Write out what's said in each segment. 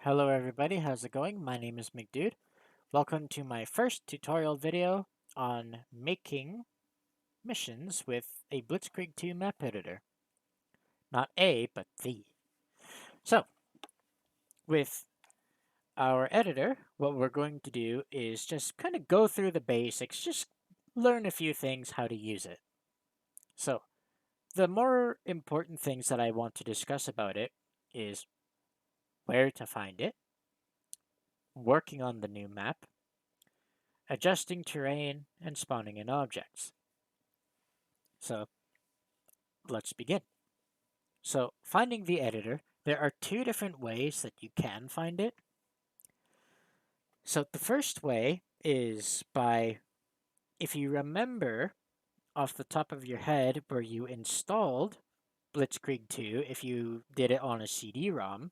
Hello everybody, how's it going? My name is McDude. Welcome to my first tutorial video on making missions with a Blitzkrieg 2 map editor. Not a, but the. So, with our editor, what we're going to do is just kind of go through the basics, just learn a few things how to use it. So, the more important things that I want to discuss about it is where to find it, working on the new map, adjusting terrain, and spawning in objects. So let's begin. So finding the editor, there are two different ways that you can find it. So the first way is by, if you remember off the top of your head where you installed Blitzkrieg 2, if you did it on a CD-ROM,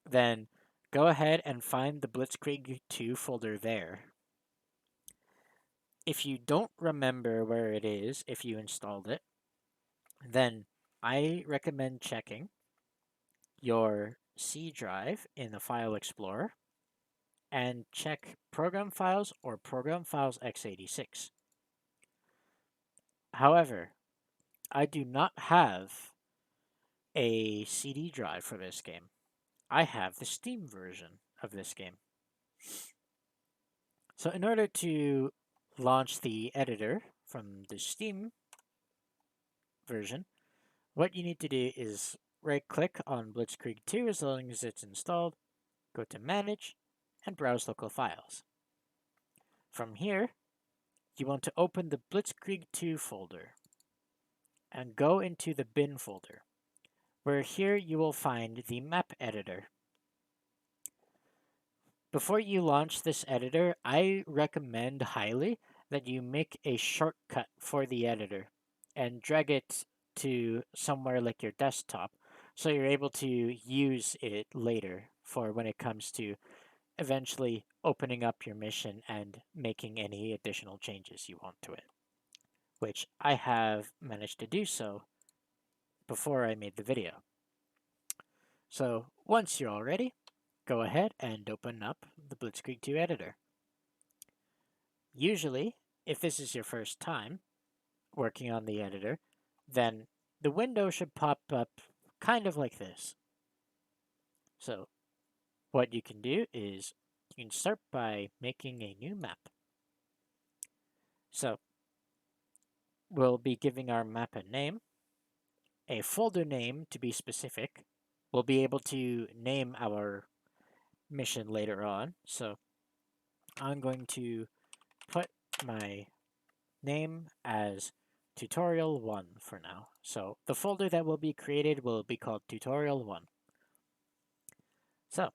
then go ahead and find the Blitzkrieg 2 folder there. If you don't remember where it is, if you installed it, then I recommend checking your C drive in the File Explorer and check Program Files or Program Files x86. However, I do not have a CD drive for this game. I have the Steam version of this game. So in order to launch the editor from the Steam version, what you need to do is right-click on Blitzkrieg 2 as long as it's installed, go to Manage, and browse local files. From here, you want to open the Blitzkrieg 2 folder and go into the bin folder, where here you will find the map editor. Before you launch this editor, I recommend highly that you make a shortcut for the editor and drag it to somewhere like your desktop so you're able to use it later for when it comes to eventually opening up your mission and making any additional changes you want to it, which I have managed to do so before I made the video. So once you're all ready, go ahead and open up the Blitzkrieg 2 editor. Usually, if this is your first time working on the editor, then the window should pop up kind of like this. So what you can do is you can start by making a new map. So we'll be giving our map a name, a folder name to be specific. We'll be able to name our mission later on. So I'm going to put my name as tutorial 1 for now. So the folder that will be created will be called tutorial 1. So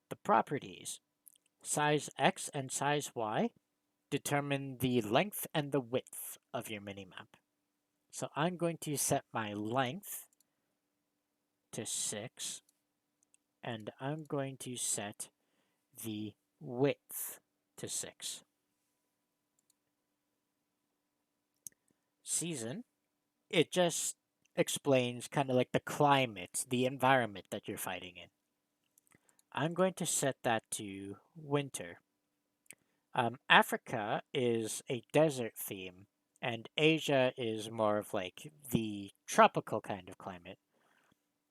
the properties, size X and size Y, determine the length and the width of your minimap. So I'm going to set my length to 6 and I'm going to set the width to 6. Season, it just explains kind of like the climate, the environment that you're fighting in. I'm going to set that to winter. Africa is a desert theme, and Asia is more of like the tropical kind of climate.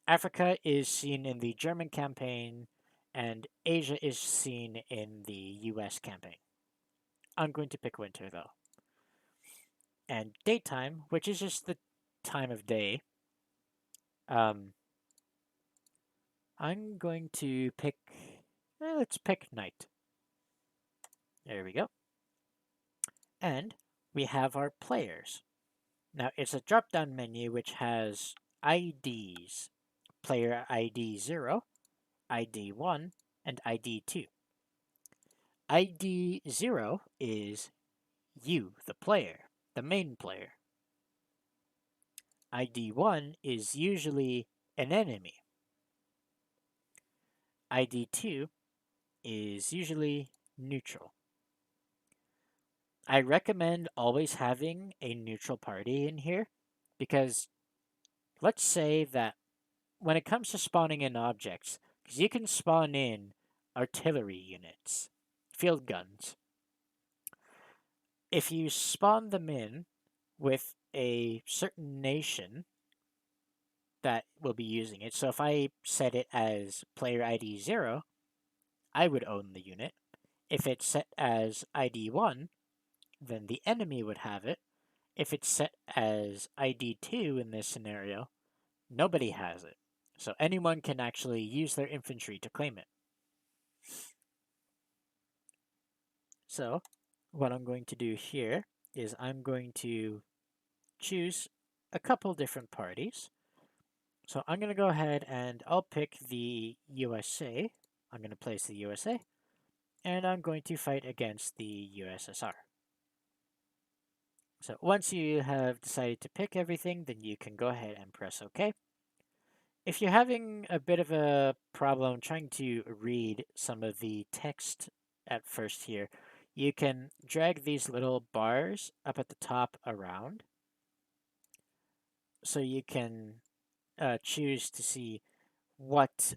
Africa is seen in the German campaign, and Asia is seen in the US campaign. I'm going to pick winter though. And daytime, which is just the time of day, I'm going to pick, let's pick night. There we go. And we have our players. Now it's a drop down menu which has IDs, player ID 0, ID 1, and ID 2. ID 0 is you, the player, the main player. ID 1 is usually an enemy. ID 2 is usually neutral. I recommend always having a neutral party in here because let's say that when it comes to spawning in objects, because you can spawn in artillery units, field guns. If you spawn them in with a certain nation that will be using it, so if I set it as player ID 0, I would own the unit. If it's set as ID 1, then the enemy would have it. If it's set as ID 2 in this scenario, nobody has it. So anyone can actually use their infantry to claim it. So what I'm going to do here is I'm going to choose a couple different parties. So I'm going to go ahead and I'll pick the USA. I'm going to place the USA. And I'm going to fight against the USSR. So once you have decided to pick everything, then you can go ahead and press OK. If you're having a bit of a problem trying to read some of the text at first here, you can drag these little bars up at the top around. So you can choose to see what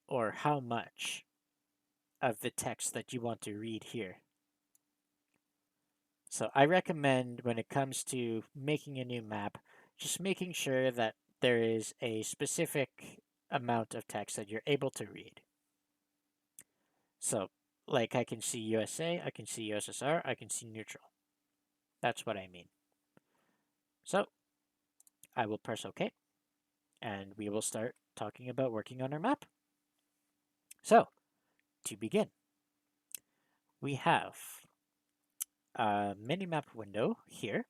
or how much of the text that you want to read here. So I recommend when it comes to making a new map, just making sure that there is a specific amount of text that you're able to read. So, like I can see USA, I can see USSR, I can see neutral. That's what I mean. So, I will press OK, and we will start talking about working on our map. So, to begin, we have a mini-map window here.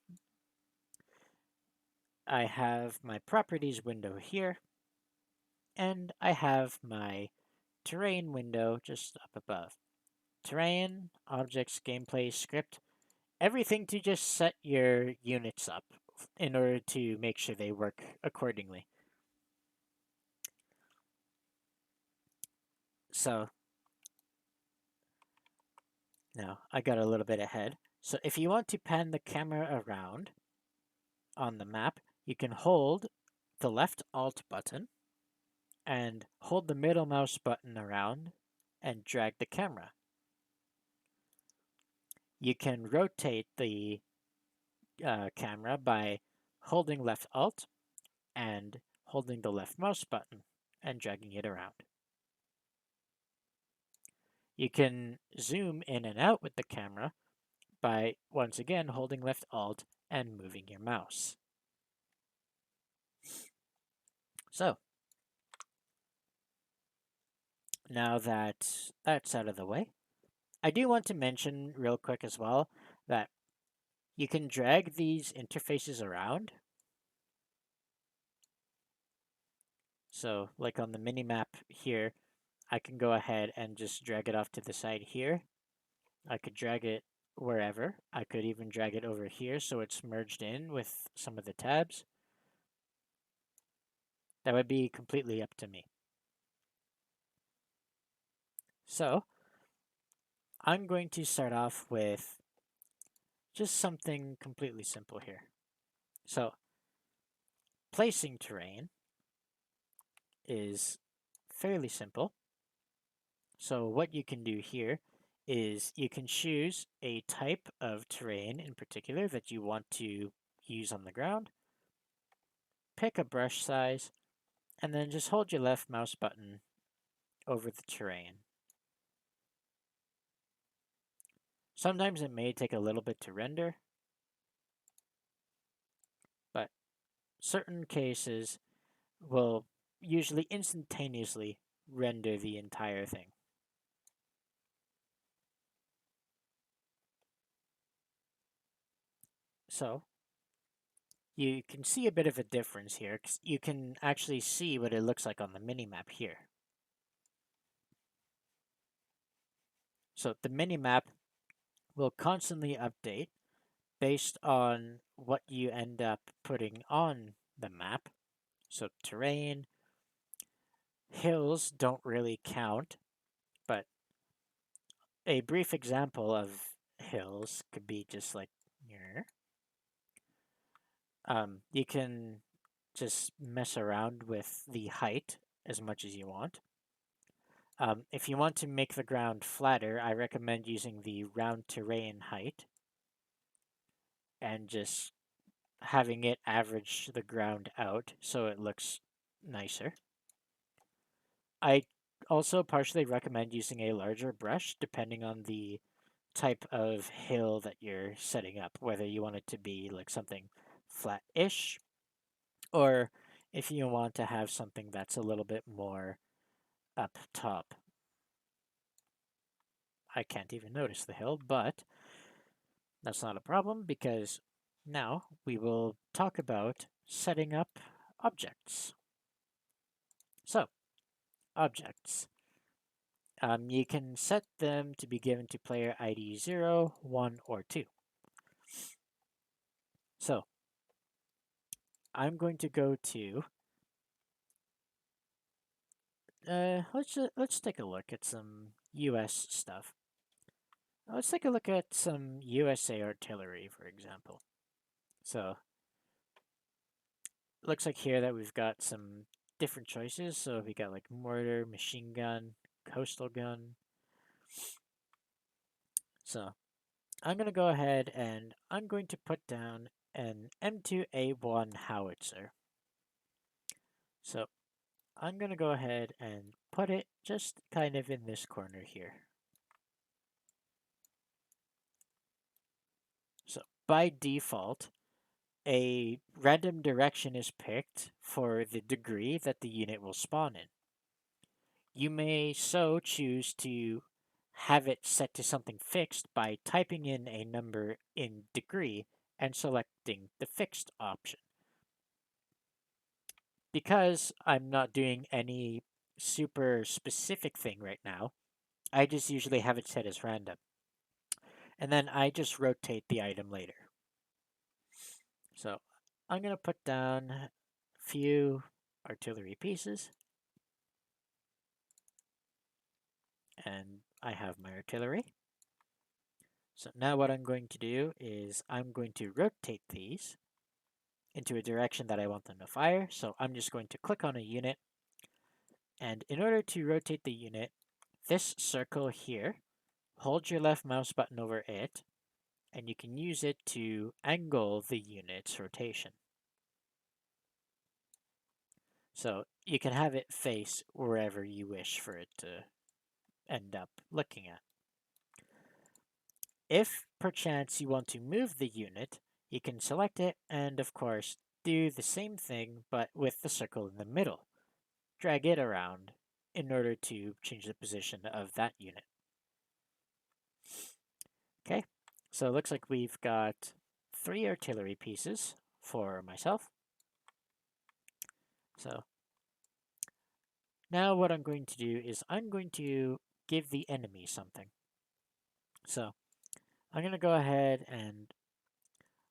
I have my properties window here, and I have my terrain window just up above. Terrain, objects, gameplay, script, everything to just set your units up in order to make sure they work accordingly. So now I got a little bit ahead. So if you want to pan the camera around on the map, you can hold the left Alt button and hold the middle mouse button around and drag the camera. You can rotate the camera by holding left Alt and holding the left mouse button and dragging it around. You can zoom in and out with the camera by, once again, holding left Alt and moving your mouse. So, now that that's out of the way, I do want to mention real quick as well that you can drag these interfaces around. So, like on the mini map here, I can go ahead and just drag it off to the side here. I could drag it wherever. I could even drag it over here so it's merged in with some of the tabs. That would be completely up to me. So, I'm going to start off with just something completely simple here. So, placing terrain is fairly simple. So what you can do here is you can choose a type of terrain in particular that you want to use on the ground, pick a brush size, and then just hold your left mouse button over the terrain. Sometimes it may take a little bit to render, but certain cases will usually instantaneously render the entire thing. So you can see a bit of a difference here. 'Cause you can actually see what it looks like on the mini-map here. So the mini-map will constantly update based on what you end up putting on the map. So terrain, hills don't really count, but a brief example of hills could be just like here. You can just mess around with the height as much as you want. If you want to make the ground flatter, I recommend using the round terrain height and just having it average the ground out so it looks nicer. I also partially recommend using a larger brush depending on the type of hill that you're setting up, whether you want it to be like something flat-ish or if you want to have something that's a little bit more up top. I can't even notice the hill, but that's not a problem because now we will talk about setting up objects. So, objects. You can set them to be given to player ID 0, 1, or 2. So, I'm going to go to let's take a look at some U.S. stuff. Let's take a look at some USA artillery, for example. So, looks like here that we've got some different choices. So we got like mortar, machine gun, coastal gun. So I'm gonna go ahead and I'm going to put down an M2A1 howitzer. So I'm gonna go ahead and put it just kind of in this corner here. So by default, a random direction is picked for the degree that the unit will spawn in. You may so choose to have it set to something fixed by typing in a number in degree and selecting the fixed option. Because I'm not doing any super specific thing right now, I just usually have it set as random. And then I just rotate the item later. So I'm going to put down a few artillery pieces. And I have my artillery. So now what I'm going to do is I'm going to rotate these into a direction that I want them to fire. So I'm just going to click on a unit. And in order to rotate the unit, this circle here, hold your left mouse button over it, and you can use it to angle the unit's rotation. So you can have it face wherever you wish for it to end up looking at. If perchance you want to move the unit, you can select it and of course do the same thing but with the circle in the middle. Drag it around in order to change the position of that unit. Okay, so it looks like we've got 3 artillery pieces for myself. So now what I'm going to do is I'm going to give the enemy something. So I'm going to go ahead and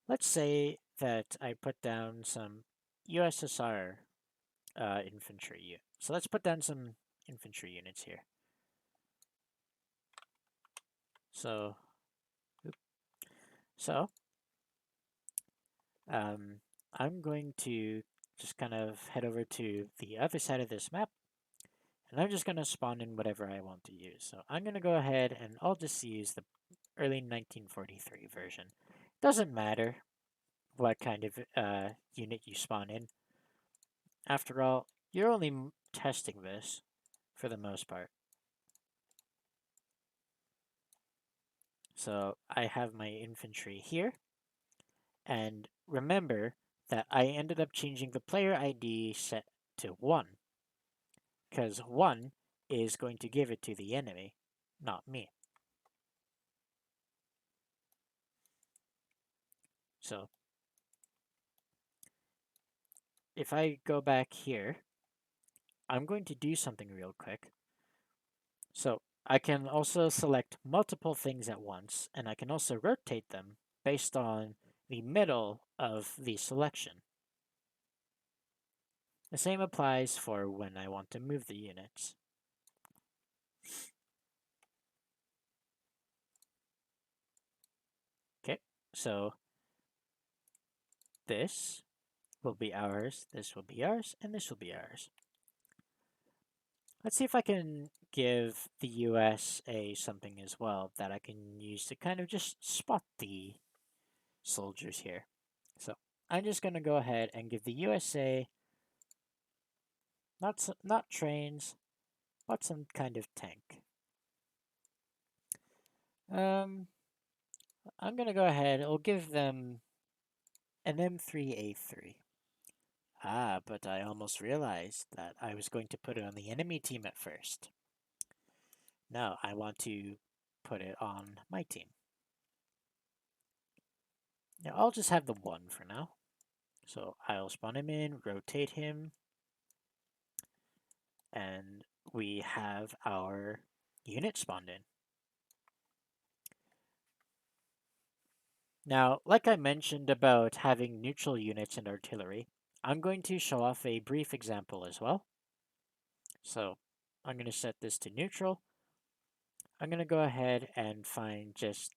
let's say that I put down some USSR infantry. So let's put down some infantry units here. So, so I'm going to just kind of head over to the other side of this map, and I'm just going to spawn in whatever I want to use. So I'm going to go ahead and I'll just use the early 1943 version. Doesn't matter what kind of unit you spawn in. After all, you're only testing this for the most part. So I have my infantry here. And remember that I ended up changing the player ID set to 1. Because 1 is going to give it to the enemy, not me. So if I go back here, I'm going to do something real quick. So I can also select multiple things at once, and I can also rotate them based on the middle of the selection. The same applies for when I want to move the units. Okay, so this will be ours, this will be ours, and this will be ours. Let's see if I can give the US something as well that I can use to kind of just spot the soldiers here. So I'm just going to go ahead and give the USA not trains, but some kind of tank. I'm going to go ahead. I'll give them an M3A3. Ah, but I almost realized that I was going to put it on the enemy team at first. No, I want to put it on my team. Now, I'll just have the one for now. So I'll spawn him in, rotate him, and we have our unit spawned in. Now, like I mentioned about having neutral units and artillery, I'm going to show off a brief example as well. So I'm going to set this to neutral. I'm going to go ahead and find just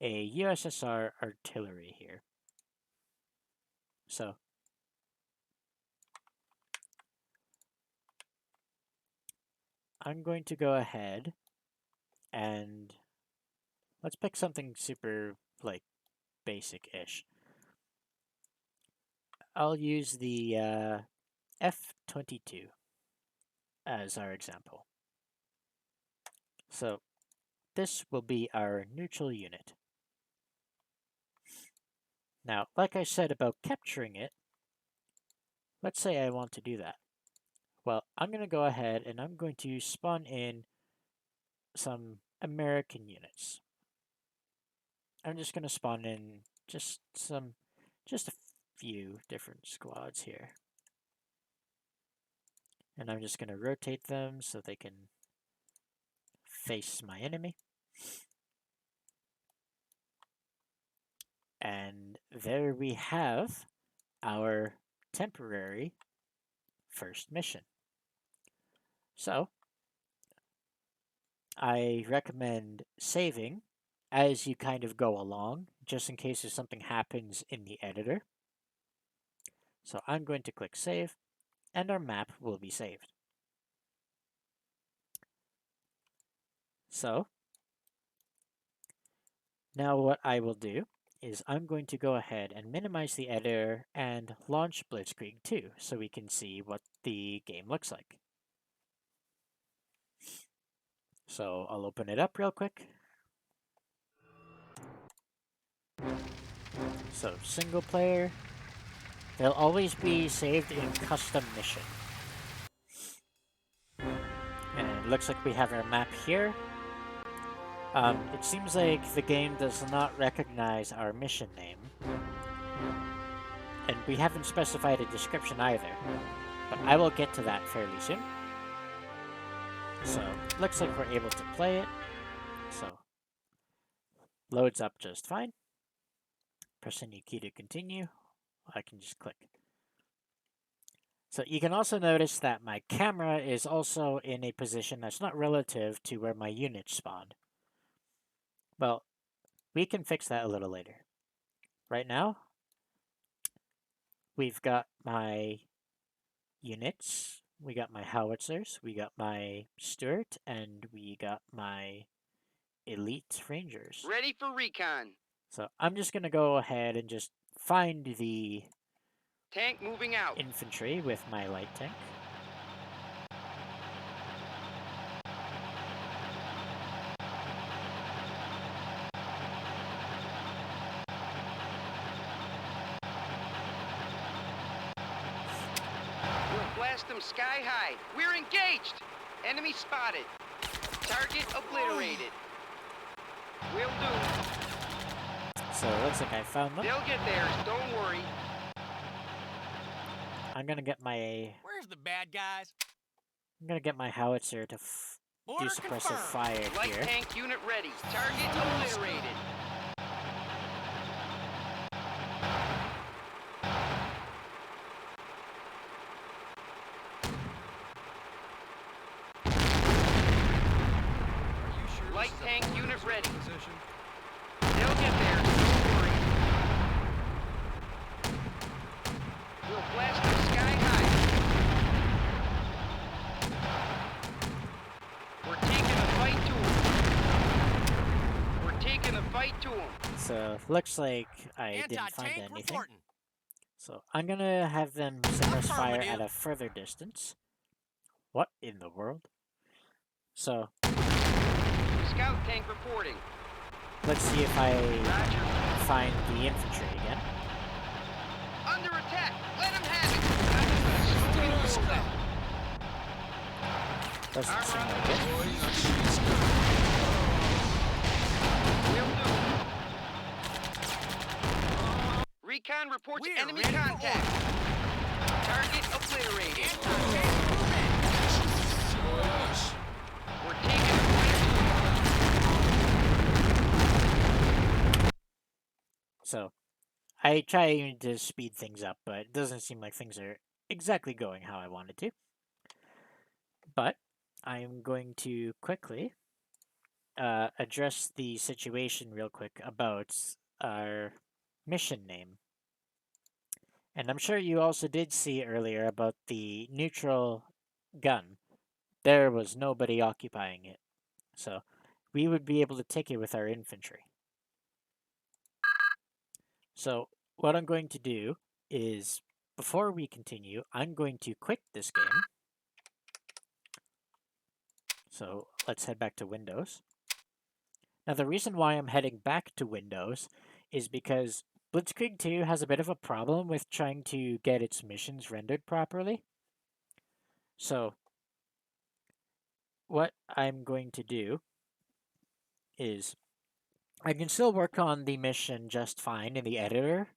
a USSR artillery here. So I'm going to go ahead and let's pick something super like basic-ish. I'll use the F-22 as our example. So this will be our neutral unit. Now, like I said about capturing it, let's say I want to do that. Well, I'm going to go ahead and I'm going to spawn in some American units. I'm just going to spawn in just a few different squads here. And I'm just going to rotate them so they can face my enemy. And there we have our temporary first mission. So, I recommend saving as you kind of go along, just in case if something happens in the editor. So I'm going to click save, and our map will be saved. So, now what I will do is I'm going to go ahead and minimize the editor and launch Blitzkrieg 2 so we can see what the game looks like. So I'll open it up real quick. So single player, they'll always be saved in custom mission. And it looks like we have our map here. It seems like the game does not recognize our mission name. And we haven't specified a description either. But I will get to that fairly soon. So, looks like we're able to play it. So, loads up just fine. Press any key to continue. I can just click. So you can also notice that my camera is also in a position that's not relative to where my units spawned. Well, we can fix that a little later. Right now, we've got my units, we got my howitzers, we got my Stuart, and we got my elite rangers. Ready for recon. So I'm just going to go ahead and just find the tank moving out. Infantry with my light tank. We'll blast them sky high. We're engaged. Enemy spotted. Target obliterated. Will do. So it looks like I found them. They'll get theirs, don't worry. I'm gonna get my... Where's the bad guys? I'm gonna get my howitzer to do suppressive fire Light here. tank unit ready. Target obliterated. Light tank unit ready. Position. They'll get theirs, don't worry. We'll blast them sky high. Fight to him. So looks like I didn't find Anti-tank anything. reporting. So I'm gonna have them suppress fire at Affirmative. a further distance. What in the world? So Scout tank reporting. let's see if I Roger. find the infantry again. Under attack. Let him have it. I'm gonna smoke and roll them. Doesn't seem Armor on like the it. Will do. Recon reports We're enemy ready for contact. Target obliterated. Anti-tank movement. We're taking the point. So I try to speed things up, but it doesn't seem like things are exactly going how I wanted to. But I'm going to quickly address the situation real quick about our mission name. And I'm sure you also did see earlier about the neutral gun. There was nobody occupying it. So we would be able to take it with our infantry. So what I'm going to do is, before we continue, I'm going to quit this game. So let's head back to Windows. Now the reason why I'm heading back to Windows is because Blitzkrieg 2 has a bit of a problem with trying to get its missions rendered properly. So what I'm going to do is I can still work on the mission just fine in the editor,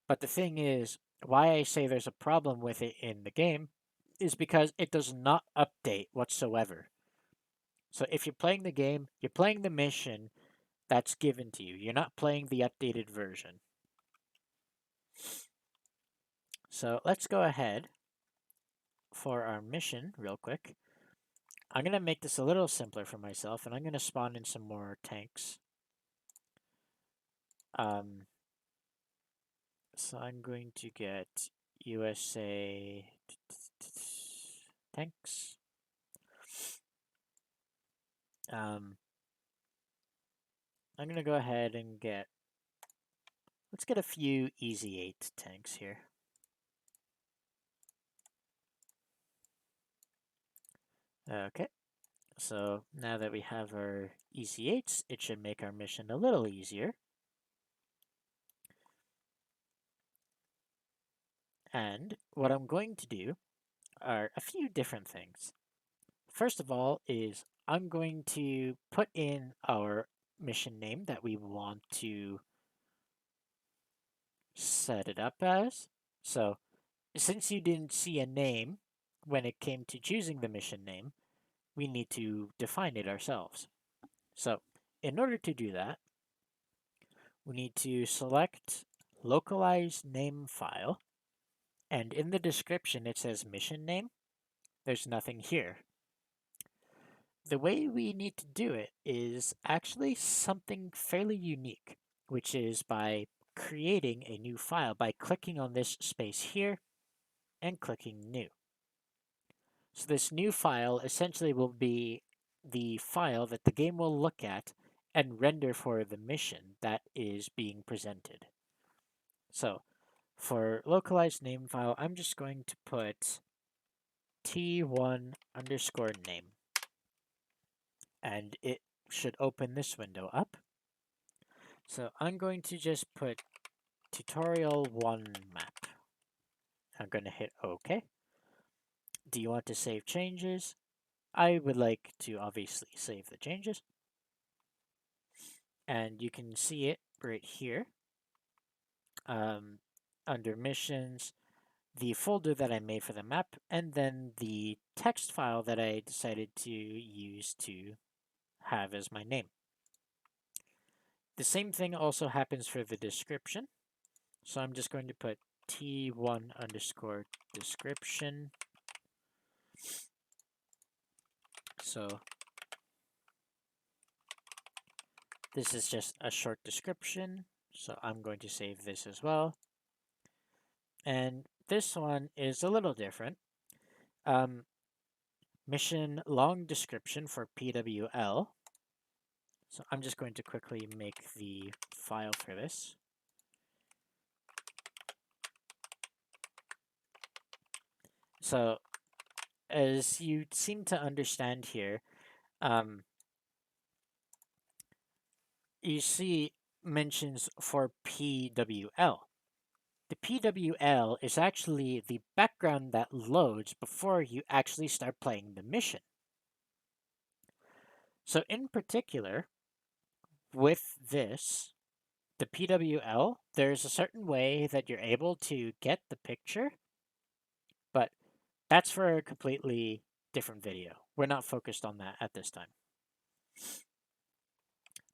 but the thing is, why I say there's a problem with it in the game is because it does not update whatsoever. So if you're playing the game, you're playing the mission that's given to you. You're not playing the updated version. So let's go ahead for our mission real quick. I'm going to make this a little simpler for myself, and I'm going to spawn in some more tanks. So I'm going to get USA tanks. I'm going to go ahead and let's get a few Easy 8 tanks here. Okay, so now that we have our Easy 8s, it should make our mission a little easier. And what I'm going to do are a few different things. First of all is I'm going to put in our mission name that we want to set it up as. So since you didn't see a name when it came to choosing the mission name, we need to define it ourselves. So in order to do that, we need to select localize name file, and in the description it says mission name. There's nothing here. The way we need to do it is actually something fairly unique, which is by creating a new file by clicking on this space here and clicking new. So this new file essentially will be the file that the game will look at and render for the mission that is being presented. So for localized name file, I'm just going to put t1 underscore name, and it should open this window up. So I'm going to just put tutorial 1 map. I'm going to hit OK. Do you want to save changes? I would like to obviously save the changes. And you can see it right here. Under missions, the folder that I made for the map, and then the text file that I decided to use to have as my name. The same thing also happens for the description. So I'm just going to put t1 underscore description. So this is just a short description. So I'm going to save this as well. And this one is a little different. Mission long description for PWL. So I'm just going to quickly make the file for this. So as you seem to understand here, you see mentions for PWL. The PWL is actually the background that loads before you actually start playing the mission. So in particular, with this, the PWL, there's a certain way that you're able to get the picture, but that's for a completely different video. We're not focused on that at this time.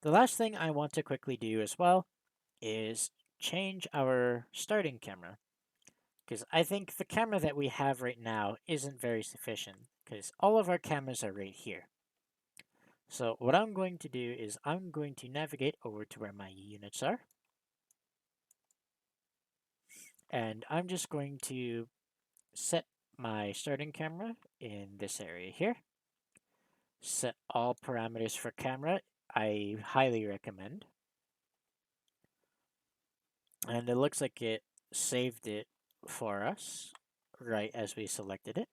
The last thing I want to quickly do as well is change our starting camera, because I think the camera that we have right now isn't very sufficient, because all of our cameras are right here. So what I'm going to do is I'm going to navigate over to where my units are. And I'm just going to set my starting camera in this area here. Set all parameters for camera. I highly recommend. And it looks like it saved it for us right as we selected it.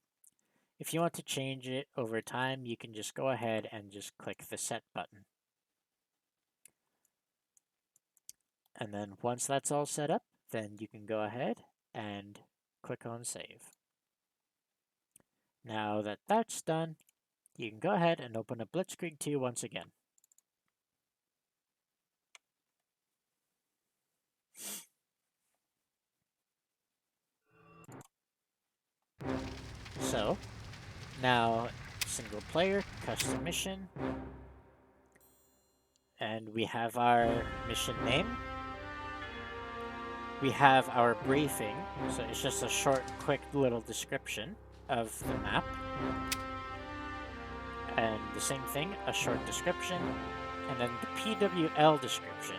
If you want to change it over time, you can just go ahead and just click the set button. And then once that's all set up, then you can go ahead and click on save. Now that that's done, you can go ahead and open up Blitzkrieg 2 once again. So, now single player, custom mission, and we have our mission name. We have our briefing, so it's just a short, quick little description of the map. And the same thing, a short description, and then the PWL description.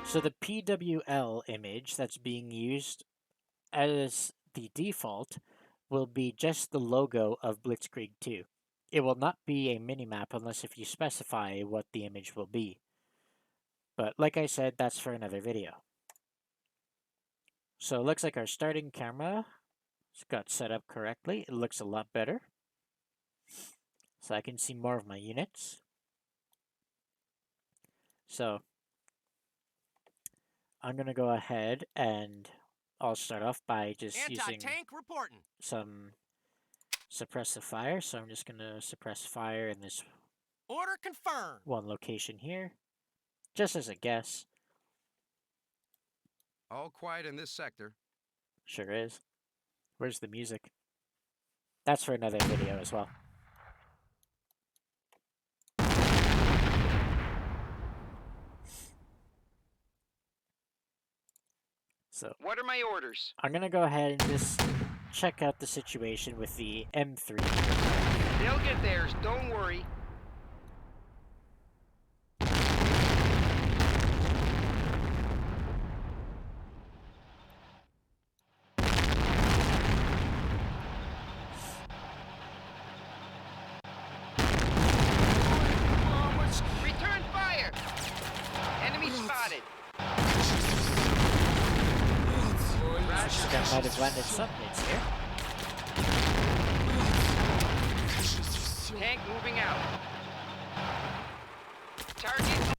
So the PWL image that's being used as the default will be just the logo of Blitzkrieg 2. It will not be a minimap unless if you specify what the image will be. But like I said, that's for another video. So it looks like our starting camera got set up correctly. It looks a lot better. So I can see more of my units. So I'm going to go ahead and I'll start off by just using some suppressive fire. So I'm just going to suppress fire in this Order confirmed. one location here, just as a guess. All quiet in this sector. Sure is. Where's the music? That's for another video as well. So What are my orders? I'm gonna go ahead and just check out the situation with the M3. They'll get theirs, don't worry. Return fire! Enemy spotted. That might have landed some hits here. Tank moving out. Target.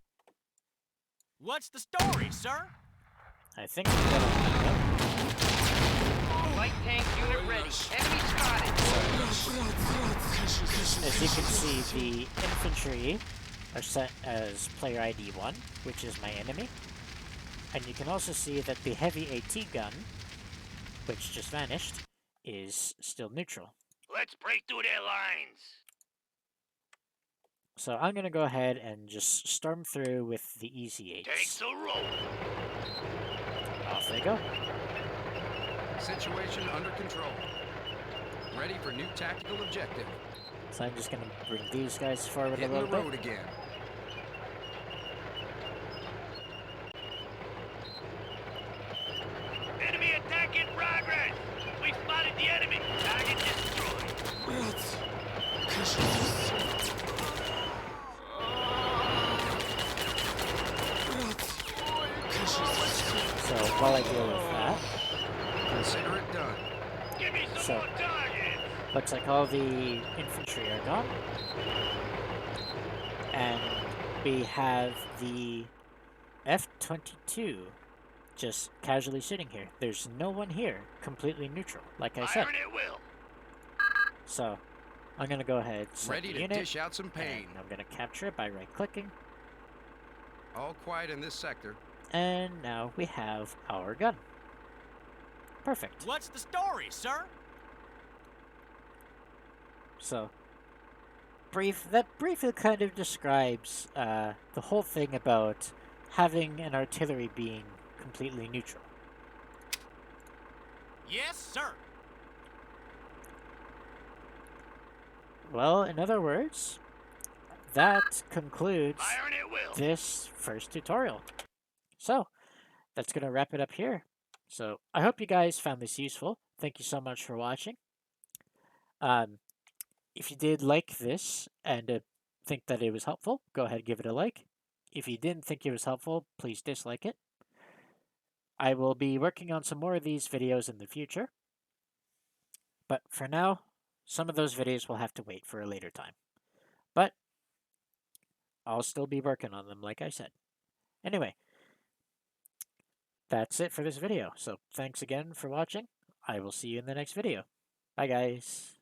What's the story, sir? I think we got a Light tank unit ready. Enemy spotted. As you can see, the infantry are set as player ID 1, which is my enemy. And you can also see that the heavy AT gun, which just vanished, is still neutral. Let's break through their lines. So I'm going to go ahead and just storm through with the easy 8s. a roll. Off they go. Situation under control. Ready for new tactical objective. So I'm just going to bring these guys forward a Hitting little the bit. road again. Enemy attack in progress. We spotted the enemy. Target destroyed. while I deal with that. Consider it done. Give me some So- more targets. Looks like all the infantry are gone. And we have the F-22 just casually sitting here. There's no one here, completely neutral, like I said. Iron it will. So I'm gonna go ahead, set Ready the to unit, dish out some pain. and I'm gonna capture it by right-clicking. All quiet in this sector. And now we have our gun. Perfect. What's the story, sir? So, that briefly kind of describes the whole thing about having an artillery being completely neutral. Yes, sir. Well, in other words, that concludes Iron it will. this first tutorial. So, that's going to wrap it up here. So, I hope you guys found this useful. Thank you so much for watching. If you did like this and think that it was helpful, go ahead and give it a like. If you didn't think it was helpful, please dislike it. I will be working on some more of these videos in the future. But for now, some of those videos will have to wait for a later time. But I'll still be working on them, like I said. Anyway, that's it for this video. So thanks again for watching. I will see you in the next video. Bye, guys.